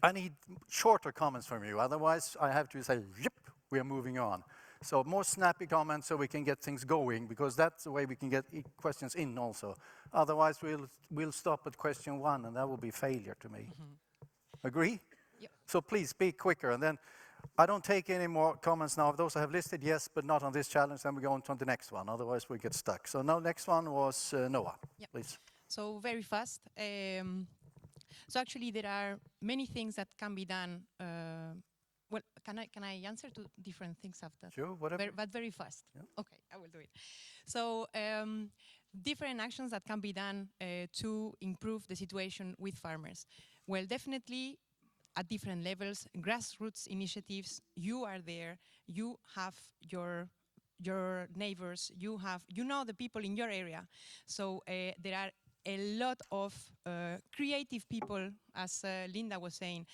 I need shorter comments from you, otherwise I have to say, yep, we are moving on. So more snappy comments so we can get things going, because that's the way we can get questions in also. Otherwise we'll stop at question 1 and that will be failure to me. Agree? Yep. So please speak quicker, and then I don't take any more comments now. Those I have listed, yes, but not on this challenge, then we go on to the next one, otherwise we get stuck. So now next one was Noah, Yep. please. So very fast. So actually there are many things that can be done. Well, can I answer to different things after? Sure, whatever. But very fast. Yeah. Okay, I will do it. So different actions that can be done to improve the situation with farmers. Well, definitely at different levels, grassroots initiatives. You are there. You have your neighbors. You know the people in your area. So there are a lot of creative people, as Linda was saying,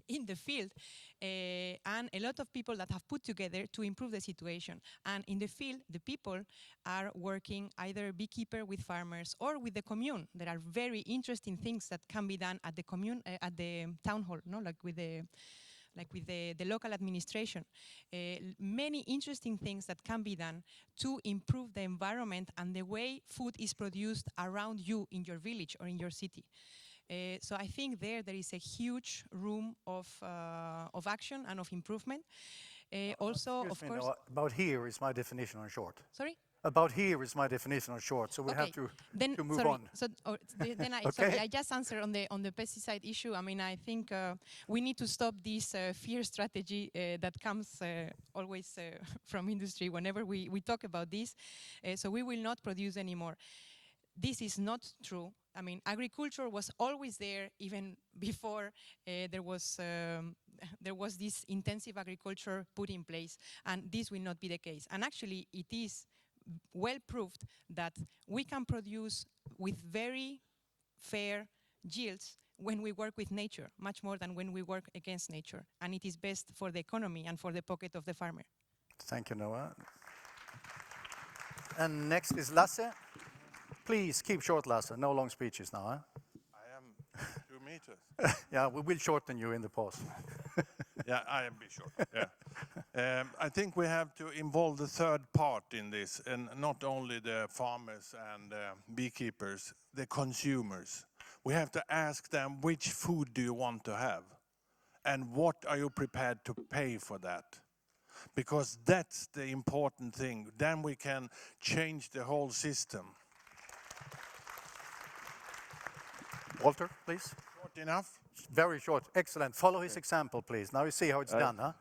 in the field, and a lot of people that have put together to improve the situation. And in the field, the people are working either beekeeper with farmers or with the commune. There are very interesting things that can be done at the commune, at the town hall, no, like with the local administration. Many interesting things that can be done to improve the environment and the way food is produced around you in your village or in your city. So I think there is a huge room of action and of improvement. Also, of course... No, about here is my definition on short. Sorry? About here is my definition on short, so we have to move on. So then Okay. sorry, I just answered on the pesticide issue. I mean, I think we need to stop this fear strategy that comes always from industry whenever we talk about this. So we will not produce anymore. This is not true. I mean, agriculture was always there even before there was this intensive agriculture put in place, and this will not be the case. And actually, it is well proved that we can produce with very fair yields when we work with nature, much more than when we work against nature. And it is best for the economy and for the pocket of the farmer. Thank you, Noah. And next is Lasse. Please keep short, Lasse. No long speeches now. Huh? I am 2 meters. Yeah, we will shorten you in the pause. Yeah, I am be short. Yeah. I think we have to involve the third part in this, and not only the farmers and beekeepers, the consumers. We have to ask them, which food do you want to have? And what are you prepared to pay for that? Because that's the important thing. Then we can change the whole system. Walter, please. Short enough? Very short. Excellent. Follow his example, please. Now you see how it's done, huh?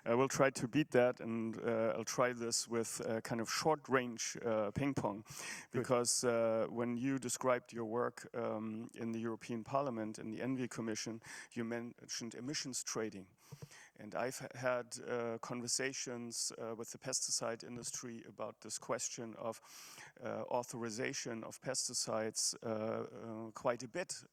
I will try to beat that, and I'll try this with kind of short-range ping pong, because when you described your work in the European Parliament, in the Envy Commission, you mentioned emissions trading. And I've had conversations with the pesticide industry about this question of authorization of pesticides quite a bit.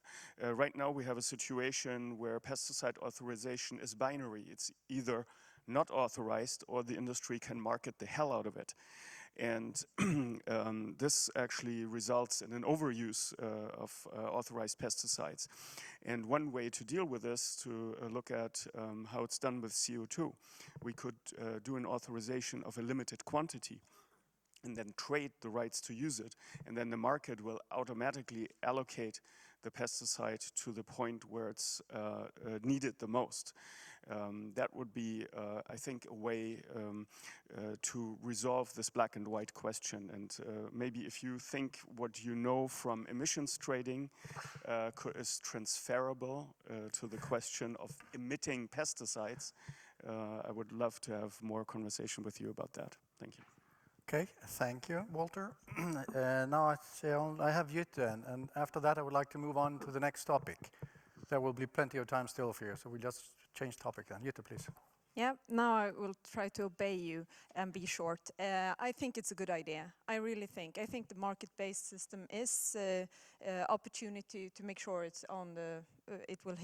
Right now we have a situation where pesticide authorization is binary. It's either not authorized or the industry can market the hell out of it. And this actually results in an overuse of authorized pesticides. And one way to deal with this, to look at how it's done with CO2, we could do an authorization of a limited quantity and then trade the rights to use it. And then the market will automatically allocate the pesticide to the point where it's needed the most. That would be, I think, a way to resolve this black and white question. And maybe if you think what you know from emissions trading is transferable to the question of emitting pesticides, I would love to have more conversation with you about that. Thank you. Okay, thank you, Walter. Now I have Jytte, and after that I would like to move on to the next topic. There will be plenty of time still for you, so we'll just change topic then. Jytte, please. Yeah, now I will try to obey you and be short. I think it's a good idea. I really think. I think the market-based system is opportunity to make sure it's on the. It will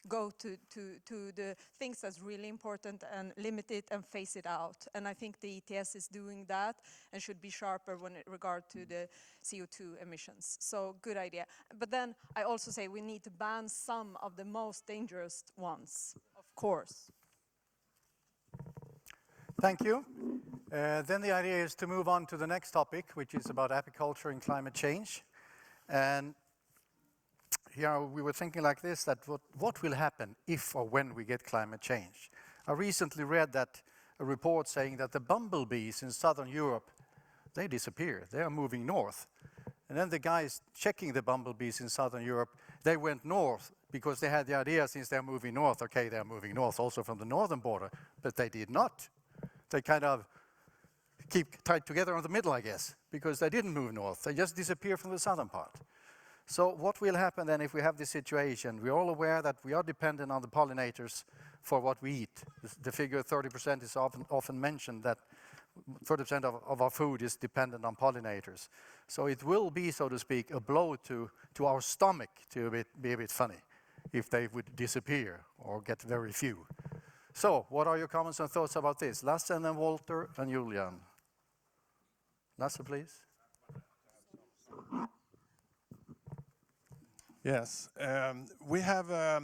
go to the things that's really important and limit it and phase it out. And I think the ETS is doing that and should be sharper when it regard to the CO2 emissions. So good idea. But then I also say we need to ban some of the most dangerous ones, of course. Thank you. Then the idea is to move on to the next topic, which is about apiculture and climate change. And here we were thinking like this, that what will happen if or when we get climate change? I recently read that a report saying that the bumblebees in southern Europe, they disappear. They are moving north. And then the guys checking the bumblebees in southern Europe, they went north because they had the idea, since they're moving north, okay, they're moving north also from the northern border, but they did not. They kind of keep tied together on the middle, I guess, because they didn't move north. They just disappear from the southern part. So what will happen then if we have this situation? We're all aware that we are dependent on the pollinators for what we eat. The figure 30% is often mentioned, that 30% of our food is dependent on pollinators. So it will be, so to speak, a blow to our stomach, to be a bit funny, if they would disappear or get very few. So what are your comments and thoughts about this? Lasse and then Walter and Julian. Lasse, please. Yes, we have a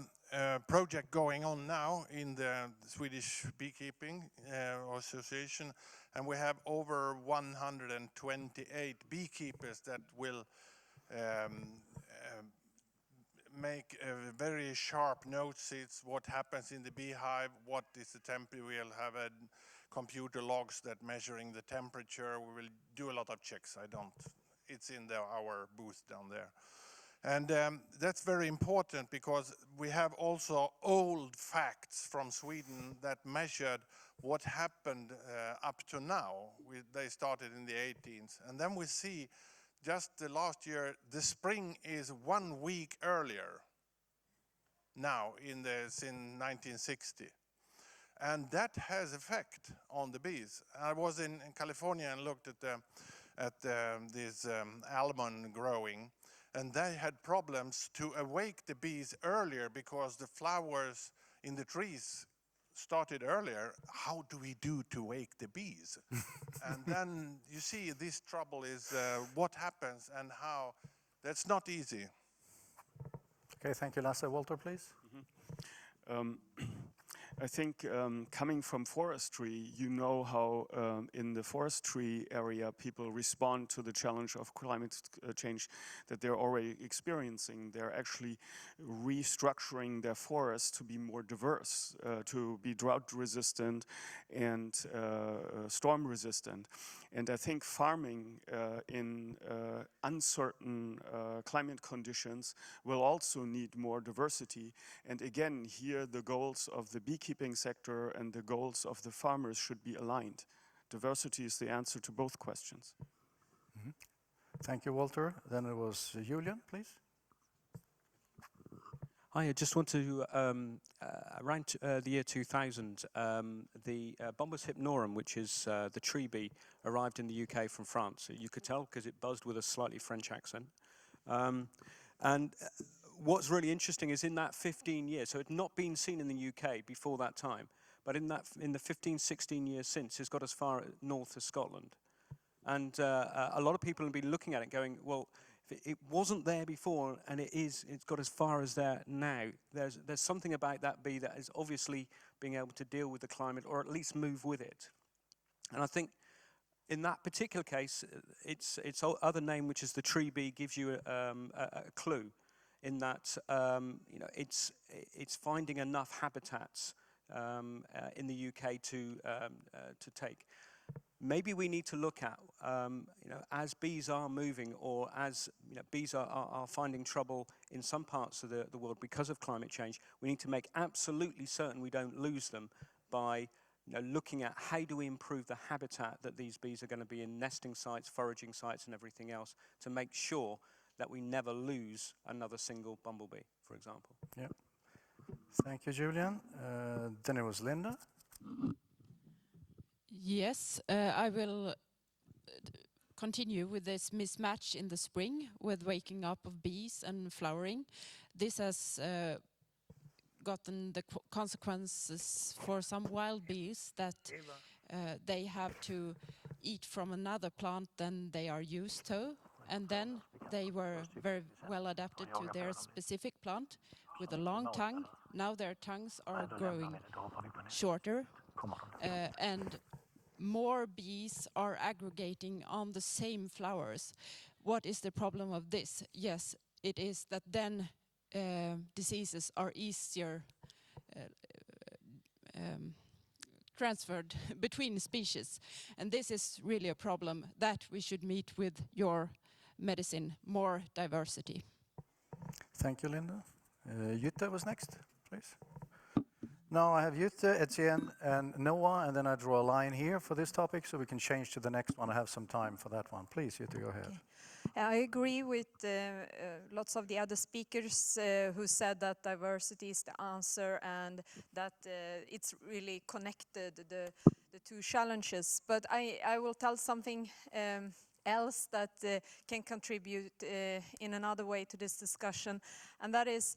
project going on now in the Swedish Beekeeping Association, and we have over 128 beekeepers that will make very sharp notes. It's what happens in the beehive, what is the temperature. We'll have a computer logs that measuring the temperature. We will do a lot of checks. It's in our booth down there. And that's very important, because we have also old facts from Sweden that measured what happened up to now. They started in the 18th. And then we see just the last year, the spring is 1 week earlier now since 1960. And that has effect on the bees. I was in California and looked at this almond growing. And they had problems to awake the bees earlier because the flowers in the trees started earlier. How do we do to wake the bees? And then you see this trouble is what happens and how. That's not easy. Okay, thank you, Lasse. Walter, please. I think coming from forestry, you know how in the forestry area people respond to the challenge of climate change that they're already experiencing. They're actually restructuring their forests to be more diverse, to be drought resistant and storm resistant. And I think farming in uncertain climate conditions will also need more diversity. And again, here the goals of the beekeeping sector and the goals of the farmers should be aligned. Diversity is the answer to both questions. Mm-hmm. Thank you, Walter. Then it was Julian, please. Hi, I just want to, around the year 2000, the Bombus hypnorum, which is the tree bee, arrived in the UK from France. You could tell because it buzzed with a slightly French accent. And what's really interesting is in that 15 years, so it had not been seen in the UK before that time, but in the 15, 16 years since, it's got as far north as Scotland. And a lot of people have been looking at it going, well, it wasn't there before, and it's got as far as there now. There's something about that bee that is obviously being able to deal with the climate, or at least move with it. And I think in that particular case, its other name, which is the tree bee, gives you a clue in that it's finding enough habitats in the UK to take. Maybe we need to look at, as bees are moving, or as bees are finding trouble in some parts of the world because of climate change, we need to make absolutely certain we don't lose them by looking at how do we improve the habitat that these bees are going to be in, nesting sites, foraging sites, and everything else, to make sure that we never lose another single bumblebee, for example. Yeah. Thank you, Julian. Then it was Linda. Yes, I will continue with this mismatch in the spring with waking up of bees and flowering. This has gotten the consequences for some wild bees that they have to eat from another plant than they are used to, and then they were very well adapted to their specific plant with a long tongue. Now their tongues are growing shorter, and more bees are aggregating on the same flowers. What is the problem of this? Yes, it is that then diseases are easier transferred between species. And this is really a problem that we should meet with your medicine, more diversity. Thank you, Linda. Jutta was next, please. Now I have Jutta, Etienne, and Noah, and then I draw a line here for this topic so we can change to the next one. I have some time for that one. Please, Jutta, go ahead. I agree with lots of the other speakers who said that diversity is the answer and that it's really connected, the two challenges. But I will tell something else that can contribute in another way to this discussion, and that is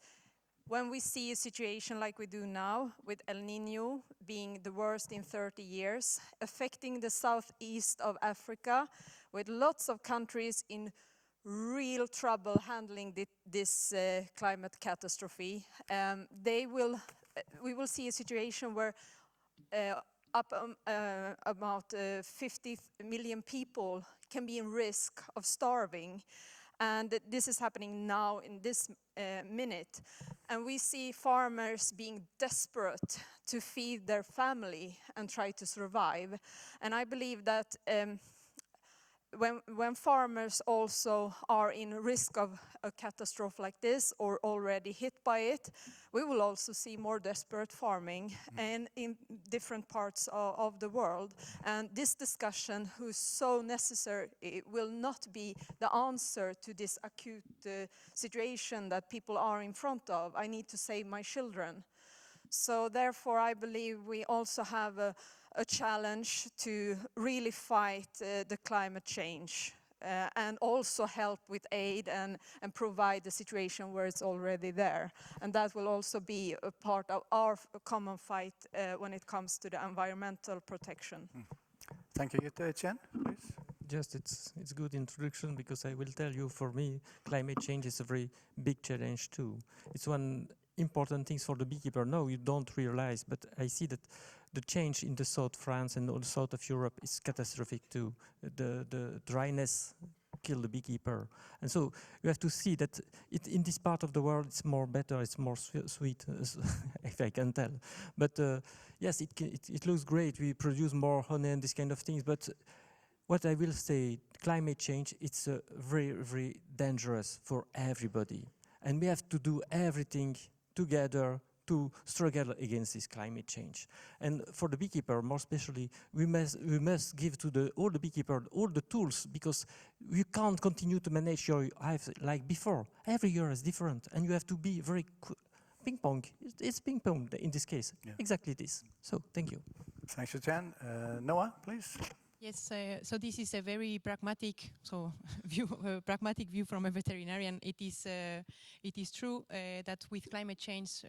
when we see a situation like we do now, with El Niño being the worst in 30 years, affecting the southeast of Africa, with lots of countries in real trouble handling this climate catastrophe, we will see a situation where about 50 million people can be in risk of starving. And this is happening now in this minute. And we see farmers being desperate to feed their family and try to survive. And I believe that when farmers also are in risk of a catastrophe like this or already hit by it, we will also see more desperate farming and in different parts of the world. And this discussion, who's so necessary, it will not be the answer to this acute situation that people are in front of. I need to save my children. So therefore, I believe we also have a challenge to really fight the climate change and also help with aid and provide the situation where it's already there. And that will also be a part of our common fight when it comes to the environmental protection. Thank you, Jutta. Etienne, please. Just it's good introduction, because I will tell you, for me, climate change is a very big challenge too. It's one important thing for the beekeeper. No, you don't realize, but I see that the change in the south France and the south of Europe is catastrophic too. The dryness kill the beekeeper, and so you have to see that in this part of the world it's more better, it's more sweet, if I can tell. But yes, it looks great. We produce more honey and this kind of things, but what I will say, climate change, it's very, very dangerous for everybody. And we have to do everything together to struggle against this climate change. And for the beekeeper, more especially, we must give to all the beekeeper all the tools, because you can't continue to manage your hives like before. Every year is different, and you have to be very ping pong. It's ping pong in this case, exactly this. So thank you. Thanks, Etienne. Noah, please. Yes, so this is a very pragmatic view from a veterinarian. It is true that with climate change,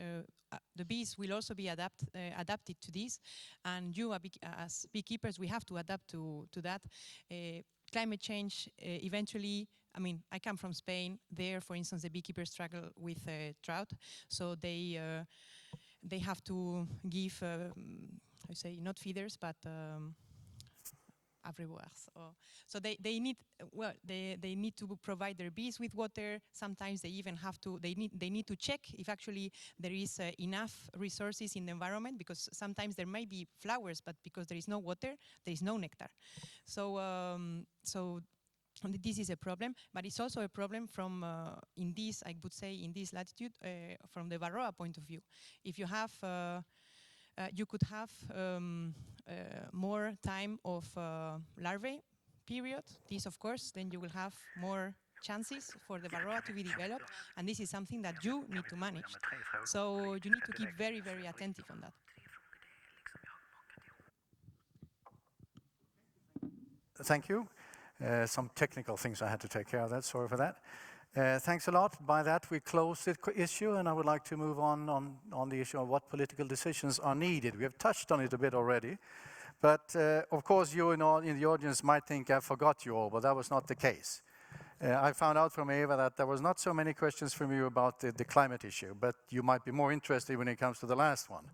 the bees will also be adapted to this, and you as beekeepers, we have to adapt to that. Climate change eventually. I mean, I come from Spain. There, for instance, the beekeepers struggle with drought, so they have to give, I say, not feeders, but everywhere. So they need to provide their bees with water. Sometimes they even have to they need to check if actually there is enough resources in the environment, because sometimes there may be flowers, but because there is no water, there is no nectar. So this is a problem, but it's also a problem from in this latitude from the Varroa point of view. If you have you could have more time of larvae period. This, of course, then you will have more chances for the varroa to be developed, and this is something that you need to manage. So you need to keep very, very attentive on that. Thank you. Some technical things I had to take care of that. Sorry for that. Thanks a lot. By that, we close the issue, and I would like to move on the issue of what political decisions are needed. We have touched on it a bit already, but of course, you in the audience might think I forgot you all, but that was not the case. I found out from Eva that there was not so many questions from you about the climate issue, but you might be more interested when it comes to the last one.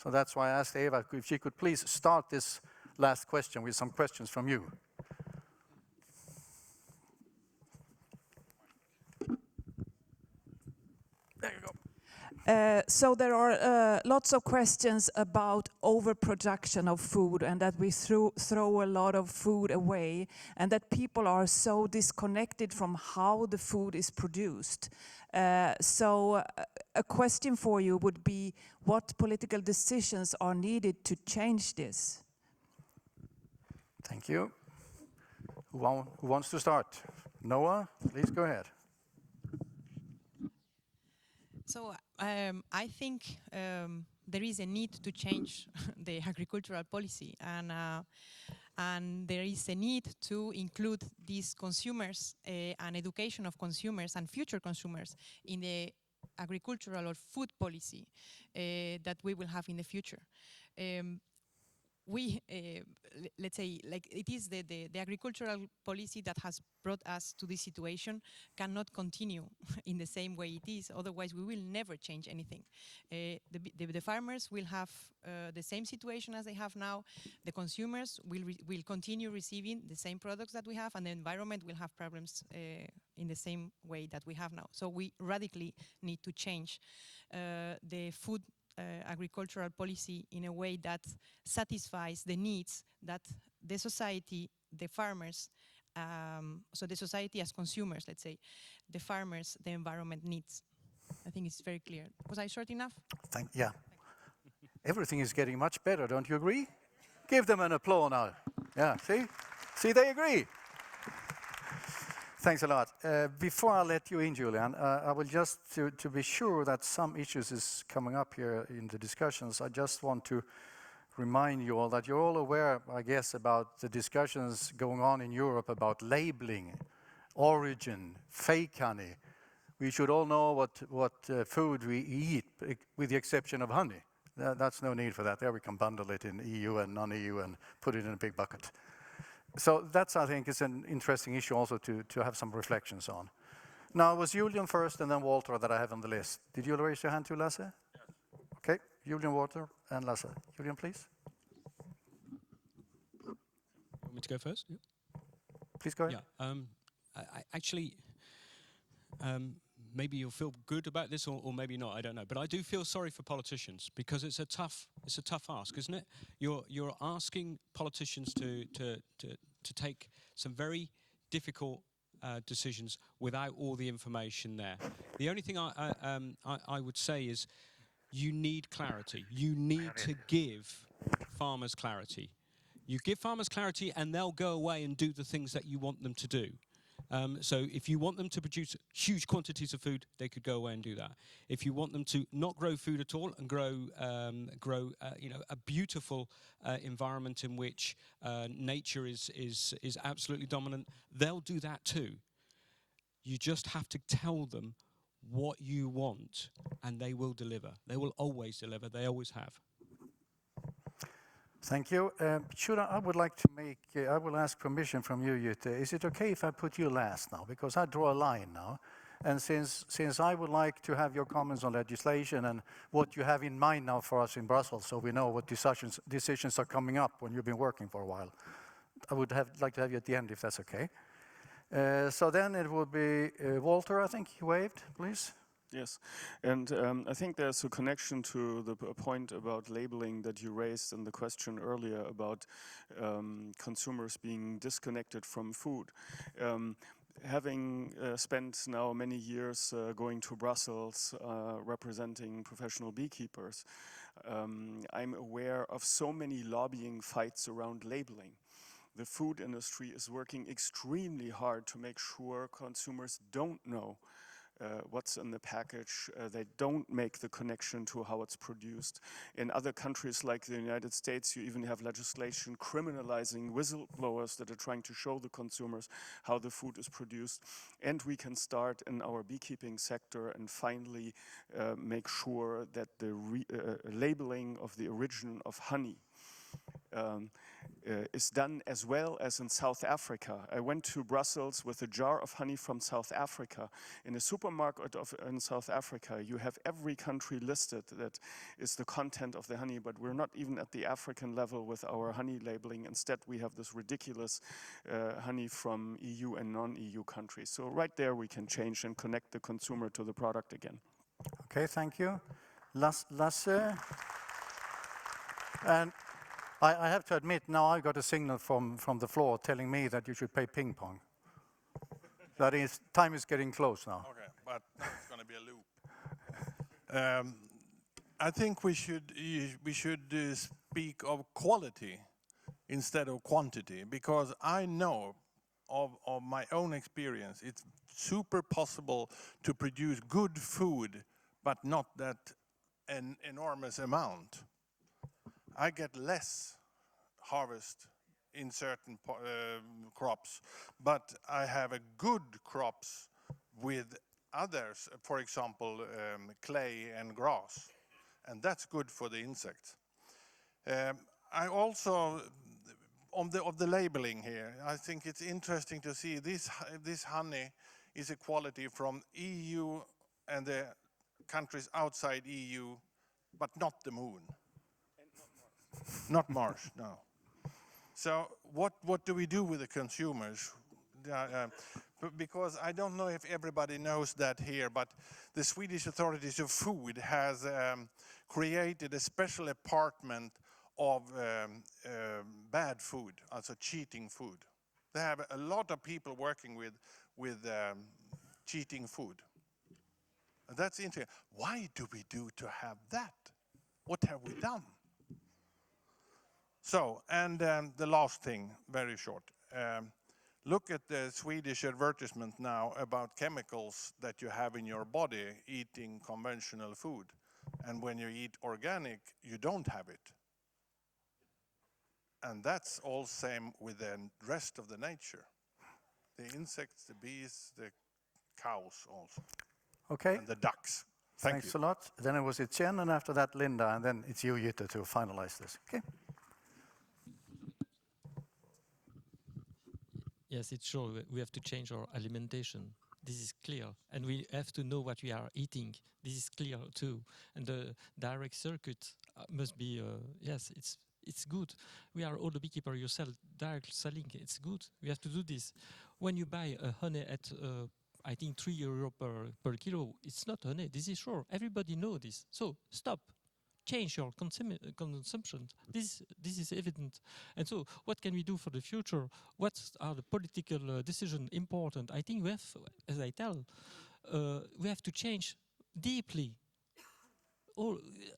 So that's why I asked Eva if she could please start this last question with some questions from you. There you go. So there are lots of questions about overproduction of food and that we throw a lot of food away and that people are so disconnected from how the food is produced. So a question for you would be, what political decisions are needed to change this? Thank you. Who wants to start? Noah, please go ahead. So I think there is a need to change the agricultural policy, and there is a need to include these consumers and education of consumers and future consumers in the agricultural or food policy that we will have in the future. Let's say, like it is the agricultural policy that has brought us to this situation cannot continue in the same way it is. Otherwise, we will never change anything. The farmers will have the same situation as they have now. The consumers will continue receiving the same products that we have, and the environment will have problems in the same way that we have now. So we radically need to change the food agricultural policy in a way that satisfies the needs that the society, the farmers, so the society as consumers, let's say, the farmers, the environment needs. I think it's very clear. Was I short enough? Yeah. Everything is getting much better, don't you agree? Give them an applause now. Yeah, see? See, they agree. Thanks a lot. Before I let you in, Julian, I will just, to be sure that some issues is coming up here in the discussions, I just want to remind you all that you're all aware, I guess, about the discussions going on in Europe about labeling, origin, fake honey. We should all know what food we eat, with the exception of honey. That's no need for that. There we can bundle it in EU and non-EU and put it in a big bucket. So that's, I think, is an interesting issue also to have some reflections on. Now, it was Julian first and then Walter that I have on the list. Did you raise your hand too, Lasse? Yes. Okay, Julian, Walter, and Lasse. Julian, please. You want me to go first? Yeah. Please go ahead. Yeah. Maybe you'll feel good about this, or maybe not. I don't know. But I do feel sorry for politicians because it's a tough ask, isn't it? You're asking politicians to take some very difficult decisions without all the information there. The only thing I would say is you need clarity. You need to give farmers clarity. You give farmers clarity, and they'll go away and do the things that you want them to do. So if you want them to produce huge quantities of food, they could go away and do that. If you want them to not grow food at all and grow a beautiful environment in which nature is absolutely dominant, they'll do that too. You just have to tell them what you want, and they will deliver. They will always deliver. They always have. Thank you. I would like to I will ask permission from you, Jytte. Is it okay if I put you last now? Because I draw a line now. And since I would like to have your comments on legislation and what you have in mind now for us in Brussels, so we know what decisions are coming up when you've been working for a while, I would like to have you at the end, if that's okay. So then it would be Walter, I think you waved, please. Yes, and I think there's a connection to the point about labeling that you raised in the question earlier about consumers being disconnected from food. Having spent now many years going to Brussels representing professional beekeepers, I'm aware of so many lobbying fights around labeling. The food industry is working extremely hard to make sure consumers don't know what's in the package. They don't make the connection to how it's produced. In other countries like the United States, you even have legislation criminalizing whistleblowers that are trying to show the consumers how the food is produced. And we can start in our beekeeping sector and finally make sure that the labeling of the origin of honey is done as well as in South Africa. I went to Brussels with a jar of honey from South Africa. In a supermarket in South Africa, you have every country listed that is the content of the honey, but we're not even at the African level with our honey labeling. Instead, we have this ridiculous honey from EU and non-EU countries. So right there, we can change and connect the consumer to the product again. Okay, thank you. Lasse? And I have to admit, now I got a signal from the floor telling me that you should play ping pong. That is, time is getting close now. Okay, but it's going to be a loop. I think we should speak of quality instead of quantity, because I know of my own experience, it's super possible to produce good food, but not that an enormous amount. I get less harvest in certain crops, but I have a good crops with others, for example, clay and grass, and that's good for the insects. I also, of the labeling here, I think it's interesting to see this honey is a quality from EU and the countries outside EU, but not the moon. Not Mars, no. So what do we do with the consumers? Because I don't know if everybody knows that here, but the Swedish authorities of food has created a special department of bad food, also cheating food. They have a lot of people working with cheating food. And that's interesting. Why do we do to have that? What have we done? So, and the last thing, very short. Look at the Swedish advertisement now about chemicals that you have in your body eating conventional food. And when you eat organic, you don't have it. And that's all same with the rest of the nature. The insects, the bees, the cows also. Okay. And the ducks. Thanks a lot. Then it was Etienne, and after that Linda, and then it's you, Jutta, to finalize this. Okay. Yes, it's true. We have to change our alimentation. This is clear. And we have to know what we are eating. This is clear too. And the direct circuit must be, yes, it's good. We are all the beekeeper yourself, direct selling, it's good. We have to do this. When you buy honey at, I think, €3 per kilo, it's not honey. This is sure. Everybody knows this. So stop. Change your consumption. This is evident. And so what can we do for the future? What are the political decisions important? I think we have, as I tell, we have to change deeply.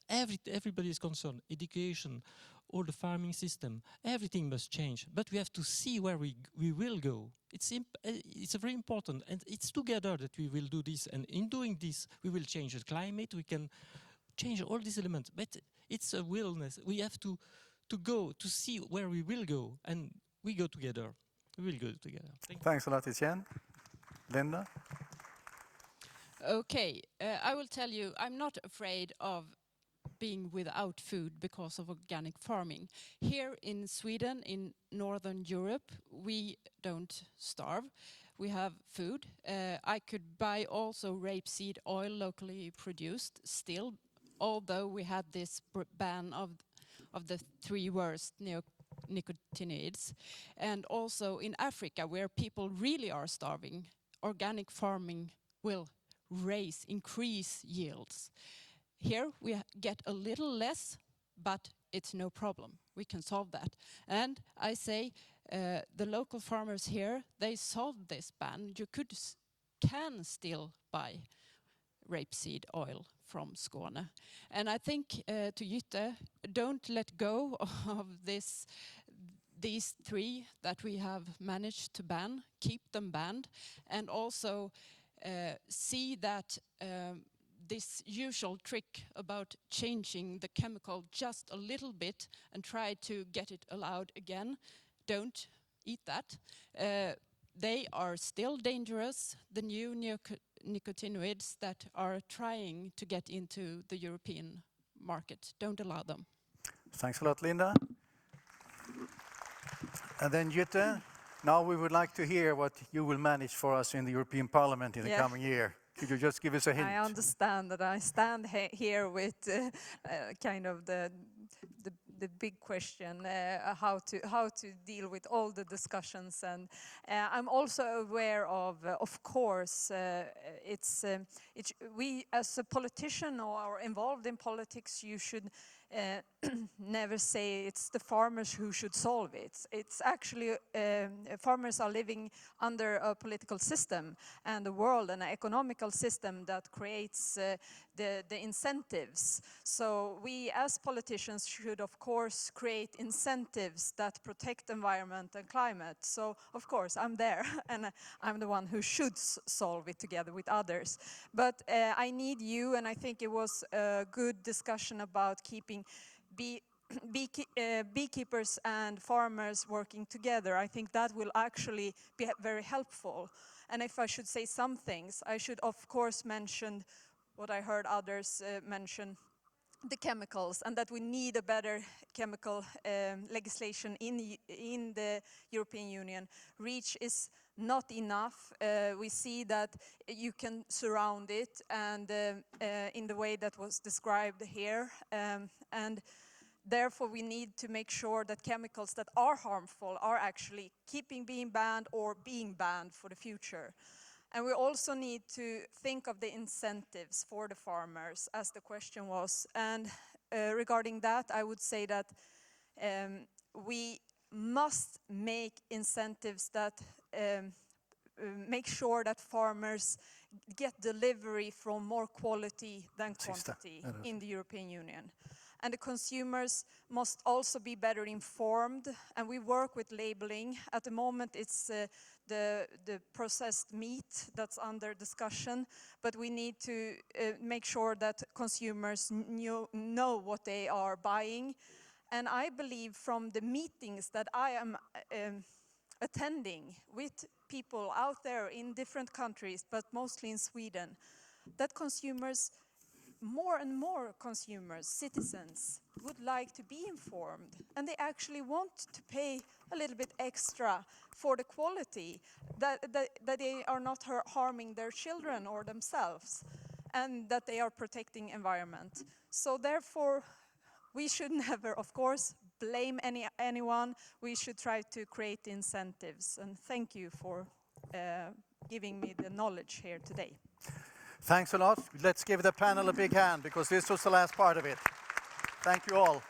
Everybody is concerned. Education, all the farming system, everything must change. But we have to see where we will go. It's very important. And it's together that we will do this. And in doing this, we will change the climate. We can change all these elements, but it's a willingness. We have to go to see where we will go, and we go together. We will go together. Thanks a lot, Etienne. Linda? Okay, I will tell you, I'm not afraid of being without food because of organic farming. Here in Sweden, in Northern Europe, we don't starve. We have food. I could buy also rapeseed oil locally produced still, although we had this ban of the 3 worst neonicotinoids. And also in Africa, where people really are starving, organic farming will increase yields. Here we get a little less, but it's no problem. We can solve that. And I say the local farmers here, they solved this ban. You can still buy rapeseed oil from Skåne. And I think to Jytte, don't let go of these 3 that we have managed to ban. Keep them banned. And also see that this usual trick about changing the chemical just a little bit and try to get it allowed again, don't eat that. They are still dangerous, the new nicotinoids that are trying to get into the European market. Don't allow them. Thanks a lot, Linda. And then Jytte, now we would like to hear what you will manage for us in the European Parliament in the coming year. Could you just give us a hint? I understand that I stand here with kind of the big question, how to deal with all the discussions, and I'm also aware of course, we as a politician or involved in politics, you should never say it's the farmers who should solve it. It's actually farmers are living under a political system and a world and an economical system that creates the incentives. So we as politicians should of course create incentives that protect environment and climate. So of course I'm there and I'm the one who should solve it together with others. But I need you, and I think it was a good discussion about keeping beekeepers and farmers working together. I think that will actually be very helpful. And if I should say some things, I should of course mention what I heard others mention, the chemicals, and that we need a better chemical legislation in the European Union. REACH is not enough. We see that you can surround it, and in the way that was described here, and therefore we need to make sure that chemicals that are harmful are actually being banned or being banned for the future. And we also need to think of the incentives for the farmers, as the question was. And regarding that, I would say that we must make incentives that make sure that farmers get delivery from more quality than quantity in the European Union. And the consumers must also be better informed, and we work with labeling. At the moment it's the processed meat that's under discussion, but we need to make sure that consumers know what they are buying. And I believe from the meetings that I am attending with people out there in different countries, but mostly in Sweden, that consumers, more and more consumers, citizens, would like to be informed, and they actually want to pay a little bit extra for the quality, that they are not harming their children or themselves, and that they are protecting environment. So therefore, we should never, of course, blame anyone. We should try to create incentives, and thank you for giving me the knowledge here today. Thanks a lot. Let's give the panel a big hand, because this was the last part of it. Thank you all.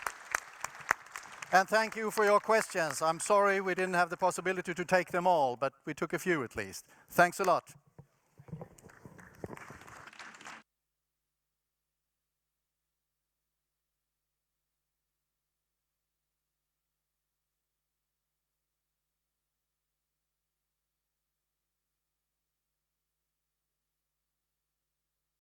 And thank you for your questions. I'm sorry we didn't have the possibility to take them all, but we took a few at least. Thanks a lot.